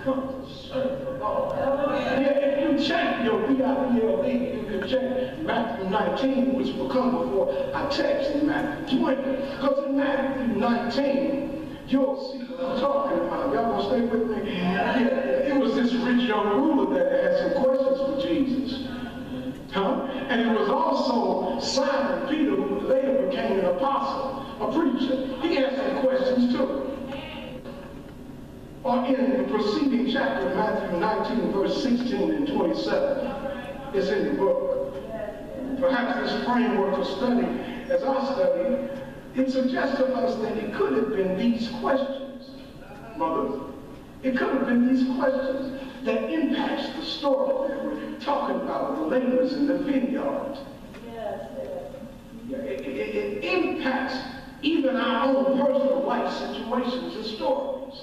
come to serve the Lord. Yeah, if you check your Bible, you can check Matthew 19, which will come before our text in Matthew 20. Because in Matthew 19, you'll see what I'm talking about. Y'all gonna stay with me? Yeah, it was this rich young ruler that had some questions for Jesus. And it was also Simon Peter, who later became an apostle, a preacher. He had some questions too. Or in the preceding chapter of Matthew 19, verse 16 and 27. It's in the book. Perhaps this framework of study, as I studied, it suggests to us that it could have been these questions, mothers. It could have been these questions that impacts the story that we're talking about, the laborers in the vineyard. It impacts even our own personal life situations and stories.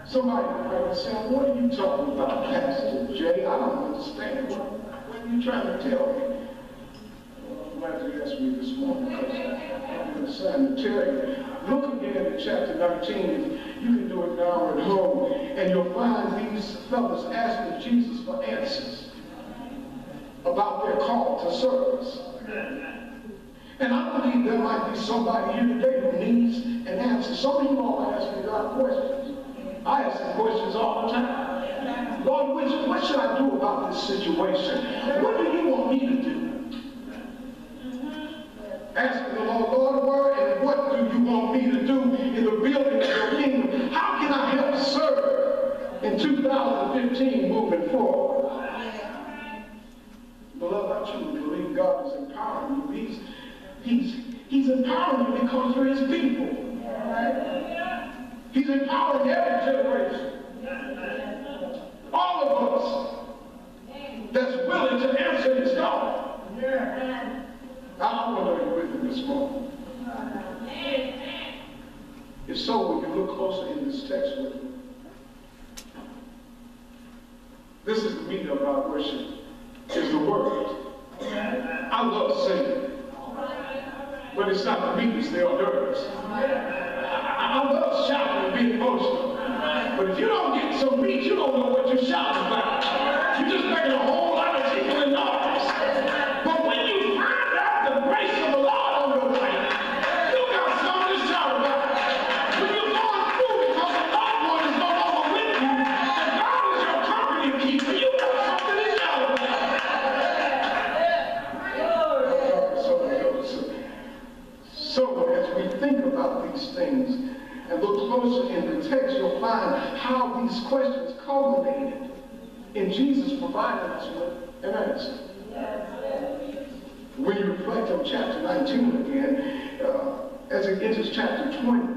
Somebody might say, what are you talking about, Pastor Jay? I don't understand. What are you trying to tell me? Well, I'm glad you asked me this morning because I'm deciding to tell you. Look again at chapter 19. You can do it now at home, and you'll find these fellas asking Jesus for answers about their call to service. And I believe there might be somebody here today who needs an answer. Some of you all ask me God questions. I ask some questions all the time. Lord, what should I do about this situation? What do you want me to do? Asking the Lord, and what do you want me to do in the building of your kingdom? How can I help serve in 2015 moving forward? Beloved, I truly believe God is empowering you. He's empowering you because you're his people. He's empowering every generation. All of us that's willing to answer his call. I want to know you're with me this morning. If so, when you look closer in this text with me, this is the meaning of our worship, is the word. I love singing, but it's not the meat, it's the hors d'oeuvres. I love shouting and being emotional, but if you don't get some meat, you don't know what you're shouting about. You're just making a whole lot of tinkling noise. But when you find out the grace of the Lord on your life, you got something to shout about. When you're going through because the loved one is no longer with you, and God is your company keeper, you got something to shout about. So as we think about these things and look closer in the text, you'll find how these questions culminated in Jesus providing us with an answer. When you reflect on chapter 19 again, as it enters chapter 20,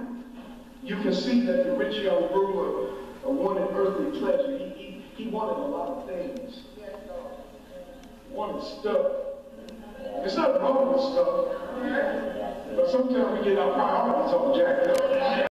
you can see that the rich young ruler wanted earthly pleasure. He wanted a lot of things. Wanted stuff. There's nothing wrong with stuff, but sometimes we get our priorities all jacked up.